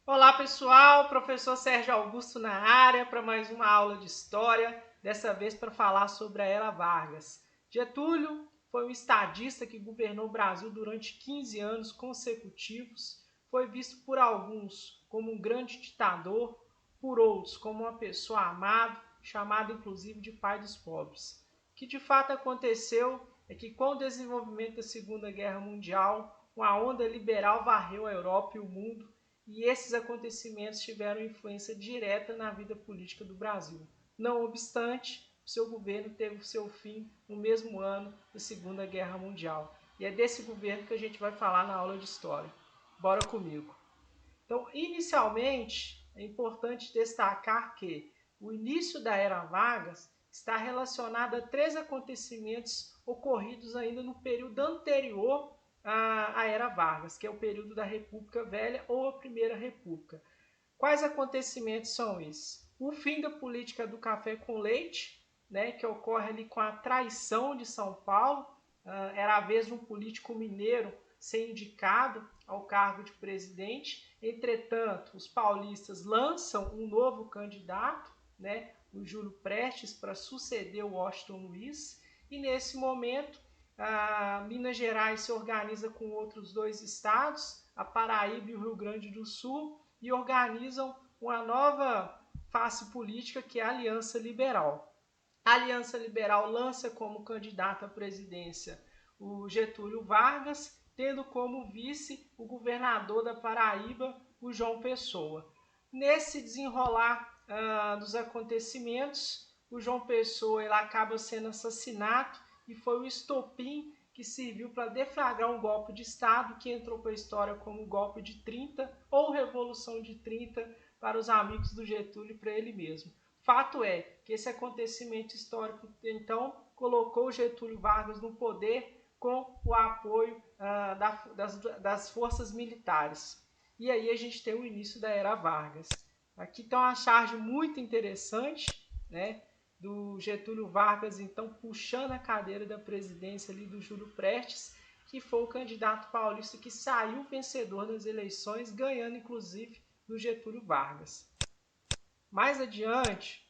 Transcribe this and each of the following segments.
Olá pessoal, professor Sérgio Augusto na área para mais uma aula de História, dessa vez para falar sobre a Era Vargas. Getúlio foi um estadista que governou o Brasil durante 15 anos consecutivos, foi visto por alguns como um grande ditador, por outros como uma pessoa amada, chamada inclusive de pai dos pobres. O que de fato aconteceu é que com o desenvolvimento da Segunda Guerra Mundial, uma onda liberal varreu a Europa e o mundo, e esses acontecimentos tiveram influência direta na vida política do Brasil. Não obstante, o seu governo teve o seu fim no mesmo ano da Segunda Guerra Mundial. E é desse governo que a gente vai falar na aula de História. Bora comigo! Então, inicialmente, é importante destacar que o início da Era Vargas está relacionado a três acontecimentos ocorridos ainda no período anterior à Era Vargas, que é o período da República Velha ou a Primeira República. Quais acontecimentos são esses? O fim da política do café com leite, né, que ocorre ali com a traição de São Paulo. Era a vez de um político mineiro ser indicado ao cargo de presidente. Entretanto, os paulistas lançam um novo candidato, né, o Júlio Prestes, para suceder o Washington Luiz. E nesse momento, Minas Gerais se organiza com outros dois estados, a Paraíba e o Rio Grande do Sul, e organizam uma nova face política, que é a Aliança Liberal. A Aliança Liberal lança como candidato à presidência o Getúlio Vargas, tendo como vice o governador da Paraíba, o João Pessoa. Nesse desenrolar dos acontecimentos, o João Pessoa ele acaba sendo assassinado e foi o estopim que serviu para deflagrar um golpe de Estado que entrou para a história como golpe de 30 ou Revolução de 30 para os amigos do Getúlio e para ele mesmo. Fato é que esse acontecimento histórico, então, colocou Getúlio Vargas no poder com o apoio das forças militares. E aí a gente tem o início da Era Vargas. Aqui está uma charge muito interessante, né, do Getúlio Vargas, então, puxando a cadeira da presidência ali do Júlio Prestes, que foi o candidato paulista que saiu vencedor das eleições, ganhando inclusive do Getúlio Vargas. Mais adiante,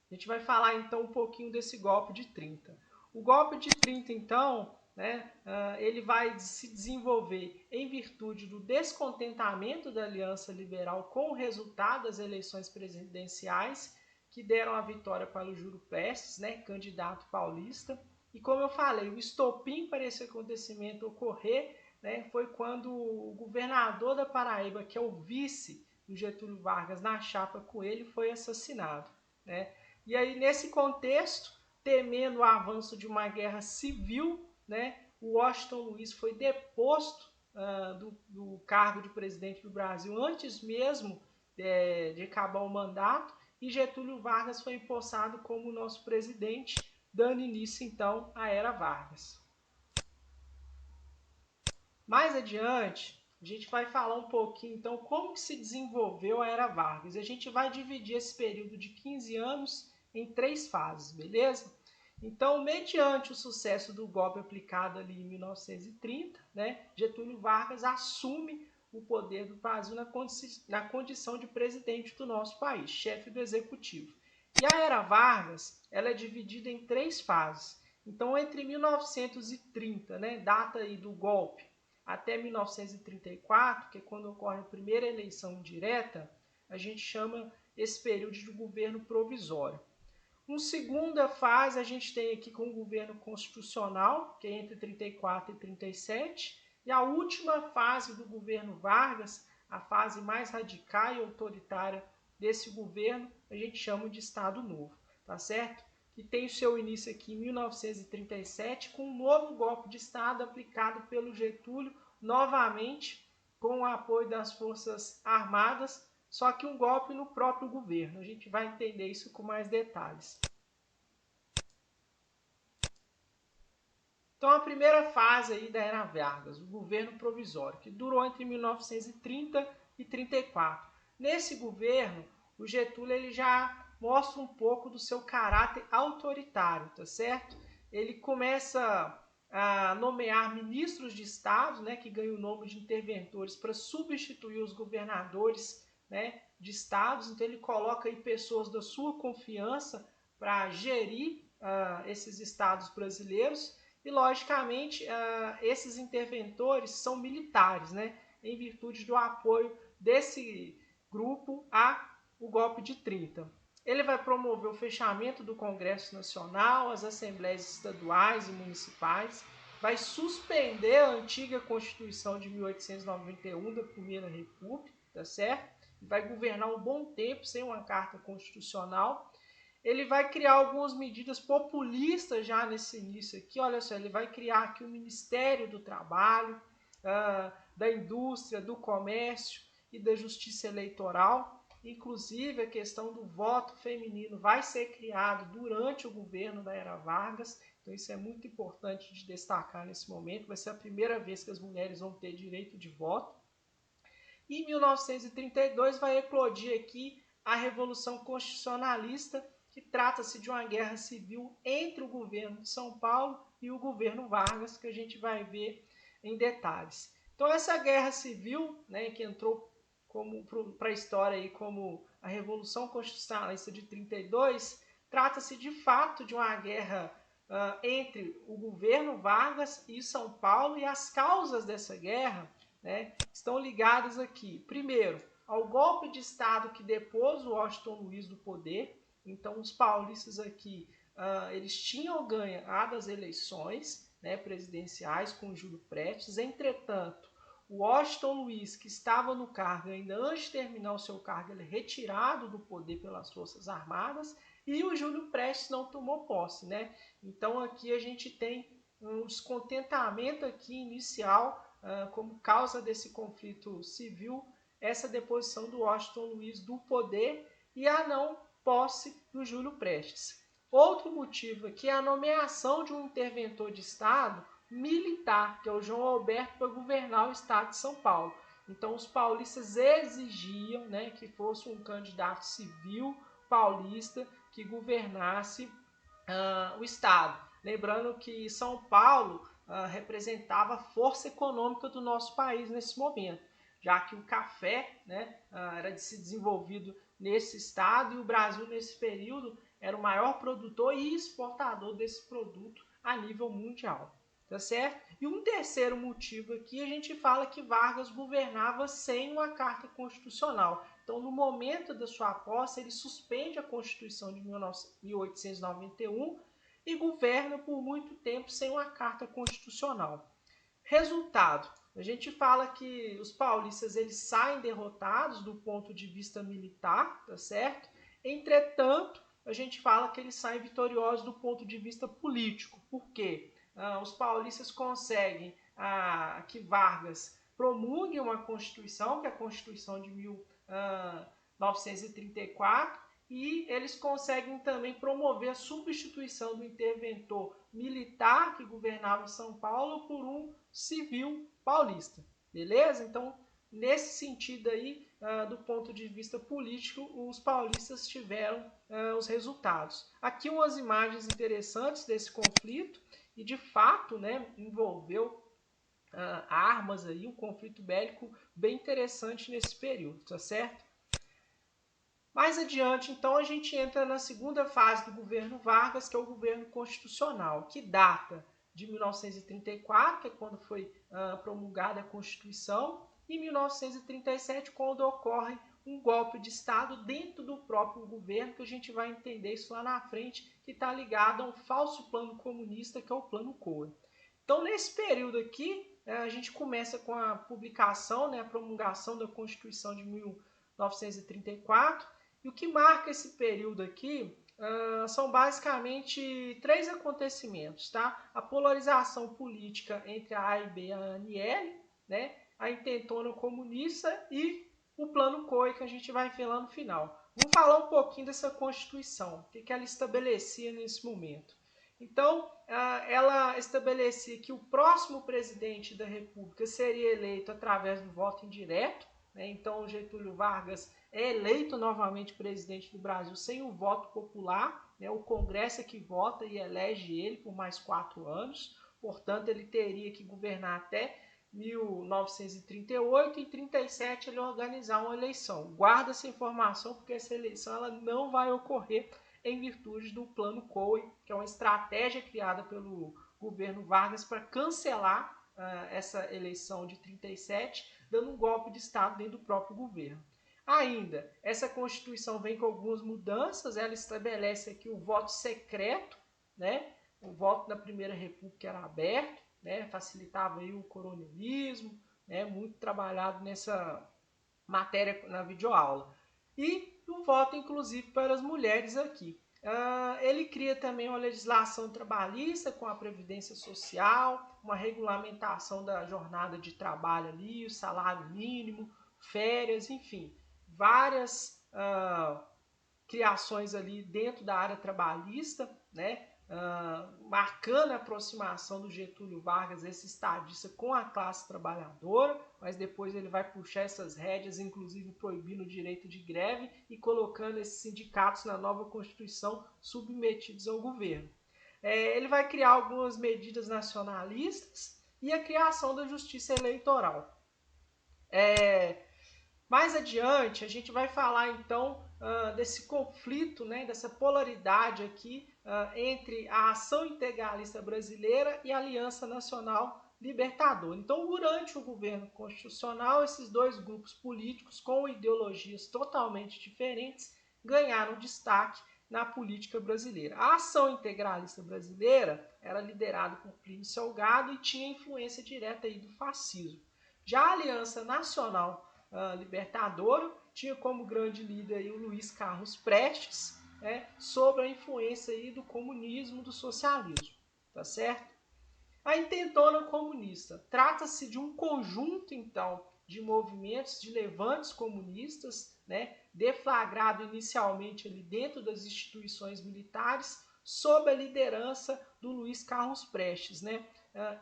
a gente vai falar então um pouquinho desse golpe de 30. O golpe de 30, então, né, ele vai se desenvolver em virtude do descontentamento da Aliança Liberal com o resultado das eleições presidenciais, que deram a vitória para o Júlio Prestes, né, candidato paulista. E como eu falei, o estopim para esse acontecimento ocorrer, né, foi quando o governador da Paraíba, que é o vice do Getúlio Vargas na chapa com ele, foi assassinado, né? E aí, nesse contexto, temendo o avanço de uma guerra civil, né, o Washington Luiz foi deposto do cargo de presidente do Brasil antes mesmo de acabar o mandato, e Getúlio Vargas foi empossado como nosso presidente, dando início então à Era Vargas. Mais adiante, a gente vai falar um pouquinho então como que se desenvolveu a Era Vargas. A gente vai dividir esse período de 15 anos em três fases, beleza? Então, mediante o sucesso do golpe aplicado ali em 1930, né, Getúlio Vargas assume o poder do Brasil na condição de presidente do nosso país, chefe do executivo. E a Era Vargas, ela é dividida em três fases. Então, entre 1930, né, data aí do golpe, até 1934, que é quando ocorre a primeira eleição direta, a gente chama esse período de governo provisório. Uma segunda fase a gente tem aqui com o governo constitucional, que é entre 34 e 37, e a última fase do governo Vargas, a fase mais radical e autoritária desse governo, a gente chama de Estado Novo, tá certo? Que tem o seu início aqui em 1937, com um novo golpe de Estado aplicado pelo Getúlio, novamente com o apoio das Forças Armadas, só que um golpe no próprio governo. A gente vai entender isso com mais detalhes. Então, a primeira fase aí da Era Vargas, o governo provisório, que durou entre 1930 e 34. Nesse governo, o Getúlio ele já mostra um pouco do seu caráter autoritário, tá certo? Ele começa a nomear ministros de estado, né, que ganham o nome de interventores, para substituir os governadores, né, de estados. Então ele coloca aí pessoas da sua confiança para gerir esses estados brasileiros. E, logicamente, esses interventores são militares, né, em virtude do apoio desse grupo ao golpe de 30. Ele vai promover o fechamento do Congresso Nacional, as assembleias estaduais e municipais, vai suspender a antiga Constituição de 1891 da Primeira República, tá certo? Vai governar um bom tempo sem uma carta constitucional. Ele vai criar algumas medidas populistas já nesse início aqui. Olha só, ele vai criar aqui o Ministério do Trabalho, da Indústria, do Comércio e da Justiça Eleitoral. Inclusive, a questão do voto feminino vai ser criado durante o governo da era Vargas. Então, isso é muito importante de destacar nesse momento. Vai ser a primeira vez que as mulheres vão ter direito de voto. E em 1932 vai eclodir aqui a Revolução Constitucionalista, que trata-se de uma guerra civil entre o governo de São Paulo e o governo Vargas, que a gente vai ver em detalhes. Então, essa guerra civil, né, que entrou para a história aí como a Revolução Constitucionalista de 32, trata-se de fato de uma guerra entre o governo Vargas e São Paulo, e as causas dessa guerra, né, estão ligadas aqui, primeiro, ao golpe de Estado que depôs o Washington Luiz do poder. Então, os paulistas aqui, eles tinham ganhado as eleições, né, presidenciais com Júlio Prestes. Entretanto, o Washington Luiz, que estava no cargo ainda antes de terminar o seu cargo, ele é retirado do poder pelas Forças Armadas, e o Júlio Prestes não tomou posse, né? Então aqui a gente tem um descontentamento aqui inicial como causa desse conflito civil, essa deposição do Washington Luiz do poder e a não posse do Júlio Prestes. Outro motivo aqui é a nomeação de um interventor de Estado militar, que é o João Alberto, para governar o estado de São Paulo. Então os paulistas exigiam, né, que fosse um candidato civil paulista que governasse o estado. Lembrando que São Paulo representava a força econômica do nosso país nesse momento, já que o café, né, era desenvolvido nesse estado, e o Brasil nesse período era o maior produtor e exportador desse produto a nível mundial. Tá certo? E um terceiro motivo aqui, a gente fala que Vargas governava sem uma carta constitucional. Então, no momento da sua posse, ele suspende a Constituição de 1891 e governa por muito tempo sem uma carta constitucional. Resultado, a gente fala que os paulistas eles saem derrotados do ponto de vista militar, tá certo? Entretanto, a gente fala que eles saem vitoriosos do ponto de vista político. Por quê? Os paulistas conseguem que Vargas promulgue uma Constituição, que é a Constituição de 1934, e eles conseguem também promover a substituição do interventor militar que governava São Paulo por um civil paulista. Beleza? Então, nesse sentido aí, do ponto de vista político, os paulistas tiveram os resultados. Aqui umas imagens interessantes desse conflito, e de fato, né, envolveu armas aí, um conflito bélico bem interessante nesse período, tá certo? Mais adiante, então, a gente entra na segunda fase do governo Vargas, que é o governo constitucional, que data de 1934, que é quando foi promulgada a Constituição, e 1937, quando ocorre um golpe de Estado dentro do próprio governo, que a gente vai entender isso lá na frente, que está ligado a um falso plano comunista, que é o Plano Collor. Então, nesse período aqui, a gente começa com a publicação, né, a promulgação da Constituição de 1934, e o que marca esse período aqui são basicamente três acontecimentos, tá? A polarização política entre a A e B e a ANL, né? A intentona comunista e o Plano Collor, que a gente vai ver lá no final. Vamos falar um pouquinho dessa Constituição, o que ela estabelecia nesse momento. Então, ela estabelecia que o próximo presidente da República seria eleito através do voto indireto, né? Então, Getúlio Vargas é eleito novamente presidente do Brasil sem o voto popular, né? O Congresso é que vota e elege ele por mais 4 anos. portanto ele teria que governar até 1938 e em 1937 ele organizar uma eleição. Guarda essa informação porque essa eleição ela não vai ocorrer em virtude do Plano Cohen, que é uma estratégia criada pelo governo Vargas para cancelar essa eleição de 1937, dando um golpe de Estado dentro do próprio governo. Ainda, essa Constituição vem com algumas mudanças, ela estabelece aqui o voto secreto, né? O voto na Primeira República era aberto, né? Facilitava aí o coronelismo, né? Muito trabalhado nessa matéria na videoaula. E o voto, inclusive, para as mulheres aqui. Ele cria também uma legislação trabalhista com a Previdência Social, uma regulamentação da jornada de trabalho ali, o salário mínimo, férias, enfim, várias criações ali dentro da área trabalhista, né? Marcando a aproximação do Getúlio Vargas, esse estadista, com a classe trabalhadora, mas depois ele vai puxar essas rédeas, inclusive proibindo o direito de greve e colocando esses sindicatos na nova Constituição submetidos ao governo. Ele vai criar algumas medidas nacionalistas e a criação da justiça eleitoral. Mais adiante, a gente vai falar então desse conflito, né, dessa polaridade aqui entre a Ação Integralista Brasileira e a Aliança Nacional Libertadora. Então, durante o governo constitucional, esses dois grupos políticos com ideologias totalmente diferentes ganharam destaque na política brasileira. A Ação Integralista Brasileira era liderada por Plínio Salgado e tinha influência direta aí do fascismo. Já a Aliança Nacional Libertadora tinha como grande líder aí o Luiz Carlos Prestes, né, sobre a influência aí do comunismo, do socialismo, tá certo? A Intentona Comunista trata-se de um conjunto, então, de movimentos, de levantes comunistas, né, deflagrado inicialmente ali dentro das instituições militares, sob a liderança do Luiz Carlos Prestes, né?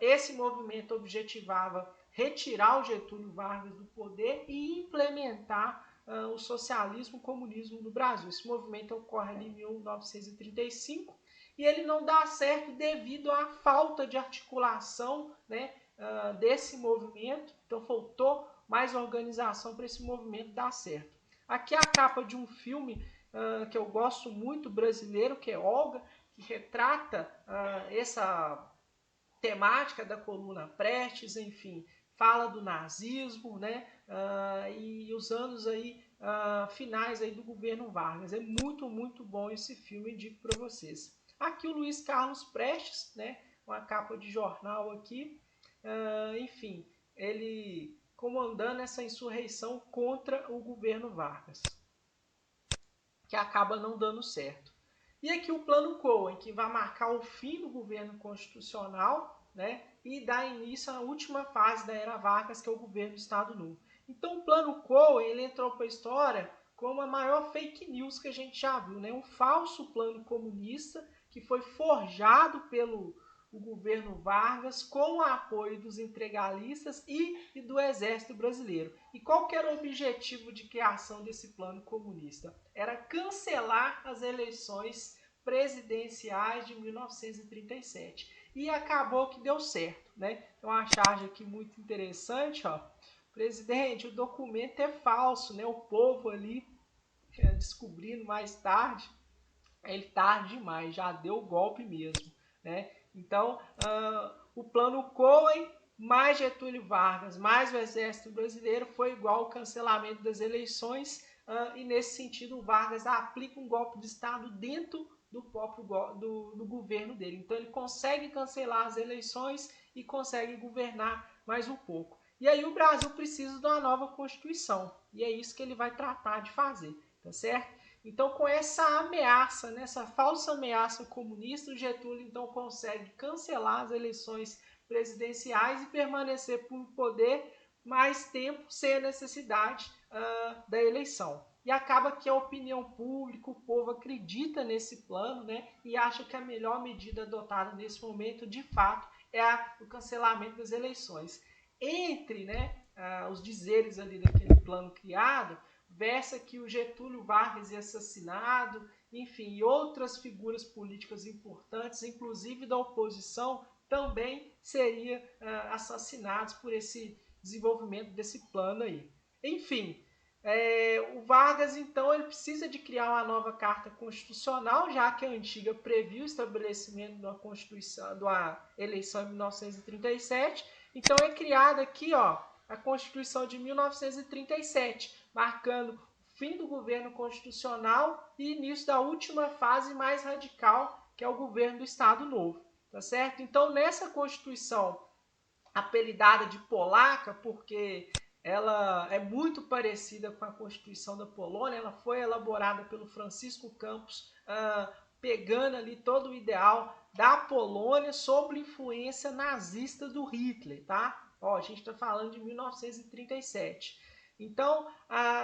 Esse movimento objetivava retirar o Getúlio Vargas do poder e implementar o socialismo e o comunismo no Brasil. Esse movimento ocorre ali em 1935 e ele não dá certo devido à falta de articulação, né, desse movimento. Então faltou mais organização para esse movimento dar certo. Aqui é a capa de um filme que eu gosto muito, brasileiro, que é Olga, que retrata essa temática da coluna Prestes, enfim, fala do nazismo, né? E os anos aí finais aí do governo Vargas. É muito, muito bom esse filme, indico para vocês. Aqui o Luiz Carlos Prestes, né? Uma capa de jornal aqui. Enfim, ele comandando essa insurreição contra o governo Vargas, que acaba não dando certo. E aqui o Plano Cohen, que vai marcar o fim do governo constitucional, né, e dar início à última fase da era Vargas, que é o governo do Estado Novo. Então o Plano Cohen ele entrou para a história como a maior fake news que a gente já viu, né? Um falso plano comunista que foi forjado pelo governo Vargas com o apoio dos integralistas e do Exército Brasileiro. E qual que era o objetivo de criação desse plano comunista? Era cancelar as eleições presidenciais de 1937. E acabou que deu certo, né? Tem uma charge aqui muito interessante, ó. Presidente, o documento é falso, né? O povo ali descobrindo mais tarde, ele tarde demais, já deu o golpe mesmo, né? Então, o plano Cohen mais Getúlio Vargas, mais o Exército Brasileiro foi igual ao cancelamento das eleições e nesse sentido o Vargas aplica um golpe de Estado dentro do próprio do governo dele. Então ele consegue cancelar as eleições e consegue governar mais um pouco. E aí o Brasil precisa de uma nova Constituição e é isso que ele vai tratar de fazer, tá certo? Então, com essa ameaça, né, essa falsa ameaça comunista, o Getúlio então consegue cancelar as eleições presidenciais e permanecer por poder mais tempo sem a necessidade da eleição. E acaba que a opinião pública, o povo acredita nesse plano, né, e acha que a melhor medida adotada nesse momento, de fato, é o cancelamento das eleições. Entre, né, os dizeres ali daquele plano criado, versa que o Getúlio Vargas ia assassinado, enfim, e outras figuras políticas importantes, inclusive da oposição, também seriam assassinados por esse desenvolvimento desse plano aí. Enfim, o Vargas, então, ele precisa de criar uma nova carta constitucional, já que a antiga previu o estabelecimento de uma constituição, de uma eleição em 1937. Então, é criada aqui, ó, a Constituição de 1937, marcando o fim do governo constitucional e início da última fase mais radical, que é o governo do Estado Novo, tá certo? Então, nessa Constituição, apelidada de polaca, porque ela é muito parecida com a Constituição da Polônia, ela foi elaborada pelo Francisco Campos, pegando ali todo o ideal da Polônia sob influência nazista do Hitler, tá? Ó, a gente está falando de 1937. Então,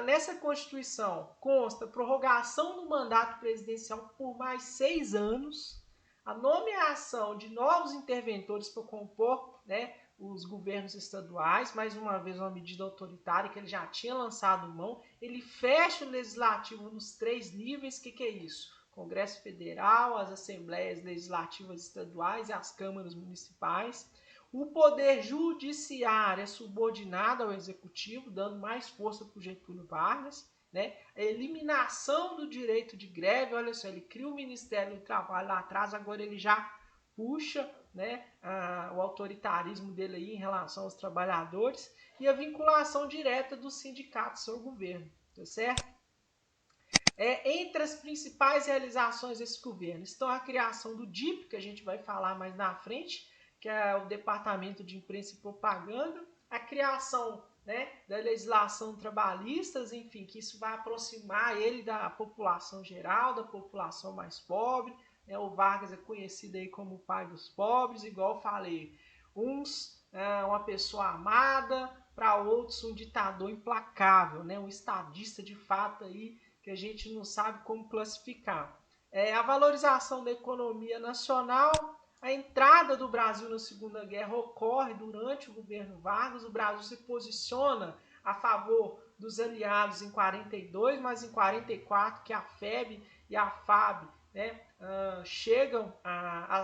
nessa Constituição consta prorrogação do mandato presidencial por mais 6 anos, a nomeação de novos interventores para compor, né, os governos estaduais, mais uma vez uma medida autoritária que ele já tinha lançado mão. Ele fecha o legislativo nos 3 níveis. Que é isso? Congresso Federal, as assembleias legislativas estaduais e as câmaras municipais. O poder judiciário é subordinado ao executivo, dando mais força para o Getúlio Vargas, né? A eliminação do direito de greve, olha só, ele cria o Ministério do Trabalho lá atrás, agora ele já puxa, né, o autoritarismo dele aí em relação aos trabalhadores, e a vinculação direta dos sindicatos ao governo, tá certo? Entre as principais realizações desse governo estão a criação do DIP, que a gente vai falar mais na frente, que é o Departamento de Imprensa e Propaganda, a criação, né, da legislação trabalhista, enfim, que isso vai aproximar ele da população geral, da população mais pobre. O Vargas é conhecido aí como o pai dos pobres, igual eu falei, uns uma pessoa amada, para outros um ditador implacável, né? Um estadista de fato aí que a gente não sabe como classificar. A valorização da economia nacional, a entrada do Brasil na Segunda Guerra ocorre durante o governo Vargas. O Brasil se posiciona a favor dos aliados em 42, mas em 44 que a FEB e a FAB, né, chegam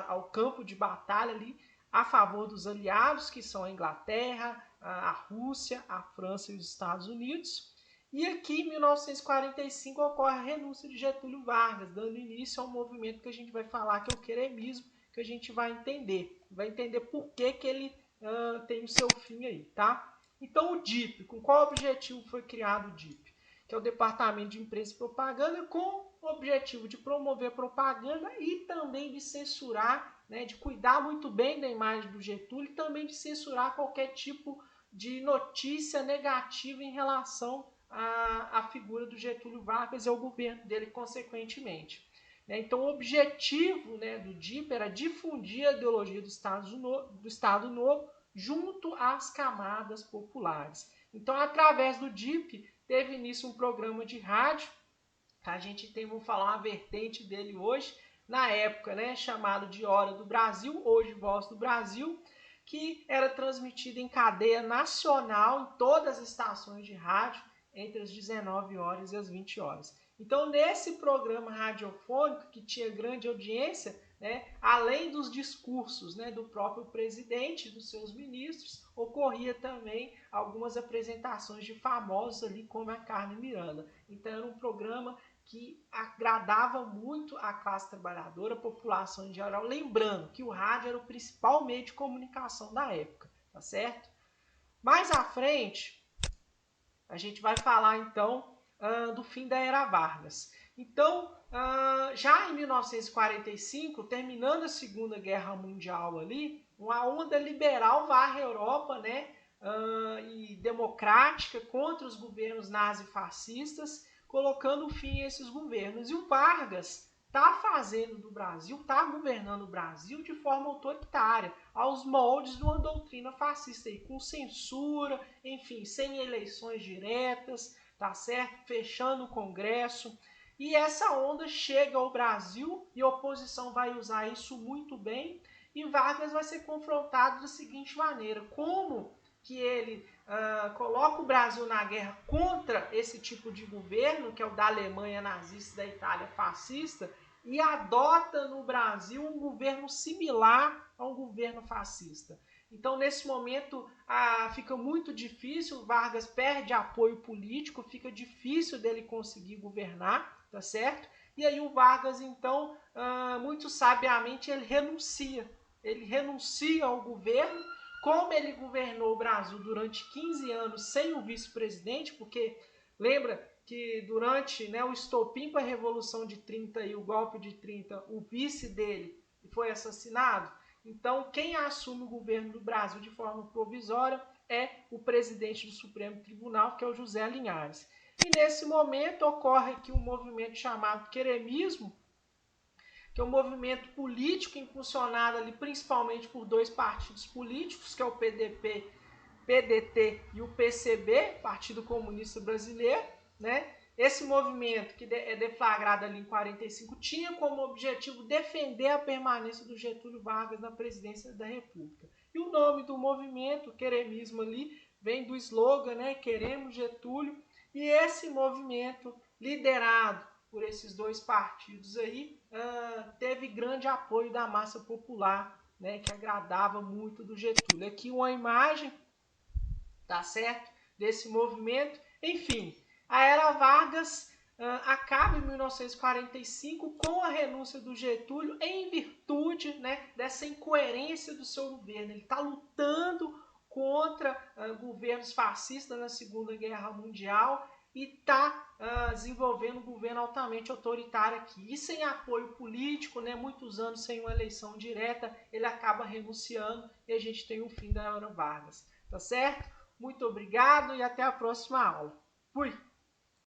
ao campo de batalha ali a favor dos aliados, que são a Inglaterra, a Rússia, a França e os Estados Unidos. E aqui, em 1945, ocorre a renúncia de Getúlio Vargas, dando início a um movimento que a gente vai falar, que é o queremismo, que a gente vai entender por que ele tem o seu fim aí, tá? Então, o DIP, com qual objetivo foi criado o DIP? Que é o Departamento de Imprensa e Propaganda, com o objetivo de promover propaganda e também de censurar, né, de cuidar muito bem da imagem do Getúlio e também de censurar qualquer tipo de notícia negativa em relação à figura do Getúlio Vargas e ao governo dele, consequentemente. Então, o objetivo, né, do DIP era difundir a ideologia do Estado Novo junto às camadas populares. Então, através do DIP, teve início um programa de rádio. A gente tem, vamos falar, uma vertente dele hoje, na época, né, chamado de Hora do Brasil, hoje Voz do Brasil, que era transmitido em cadeia nacional em todas as estações de rádio entre as 19 horas e as 20 horas. Então, nesse programa radiofônico, que tinha grande audiência, né, além dos discursos, né, do próprio presidente, dos seus ministros, ocorria também algumas apresentações de famosos ali, como a Carmen Miranda. Então, era um programa que agradava muito a classe trabalhadora, a população em geral, lembrando que o rádio era o principal meio de comunicação da época, tá certo? Mais à frente, a gente vai falar então do fim da Era Vargas. Então, já em 1945, terminando a Segunda Guerra Mundial ali, uma onda liberal varre a Europa, né, e democrática contra os governos nazifascistas, colocando fim a esses governos. E o Vargas está fazendo do Brasil, está governando o Brasil de forma autoritária, aos moldes de uma doutrina fascista, aí, com censura, enfim, sem eleições diretas, tá certo? Fechando o Congresso. E essa onda chega ao Brasil e a oposição vai usar isso muito bem, e Vargas vai ser confrontado da seguinte maneira: como que ele coloca o Brasil na guerra contra esse tipo de governo, que é o da Alemanha nazista e da Itália fascista, e adota no Brasil um governo similar a um governo fascista. Então, nesse momento, fica muito difícil, Vargas perde apoio político, fica difícil dele conseguir governar, tá certo? E aí o Vargas, então, muito sabiamente, ele renuncia ao governo. Como ele governou o Brasil durante 15 anos sem o vice-presidente, porque lembra que durante, né, o estopim para a Revolução de 30 e o golpe de 30, o vice dele foi assassinado. Então, quem assume o governo do Brasil de forma provisória é o presidente do Supremo Tribunal, que é o José Linhares. E nesse momento ocorre aqui um movimento chamado queremismo, que é um movimento político impulsionado ali principalmente por dois partidos políticos, que é o PDT e o PCB, Partido Comunista Brasileiro, né? Esse movimento, que é deflagrado ali em 45, tinha como objetivo defender a permanência do Getúlio Vargas na presidência da República. E o nome do movimento, o queremismo ali, vem do slogan, né? Queremos Getúlio. E esse movimento, liderado por esses dois partidos aí, teve grande apoio da massa popular, né? Que agradava muito do Getúlio. Aqui uma imagem, tá certo? Desse movimento. Enfim, a era Vargas acaba em 1945 com a renúncia do Getúlio em virtude, né, dessa incoerência do seu governo. Ele está lutando contra governos fascistas na Segunda Guerra Mundial e está desenvolvendo um governo altamente autoritário aqui. E sem apoio político, né, muitos anos sem uma eleição direta, ele acaba renunciando e a gente tem o fim da era Vargas. Tá certo? Muito obrigado e até a próxima aula. Fui!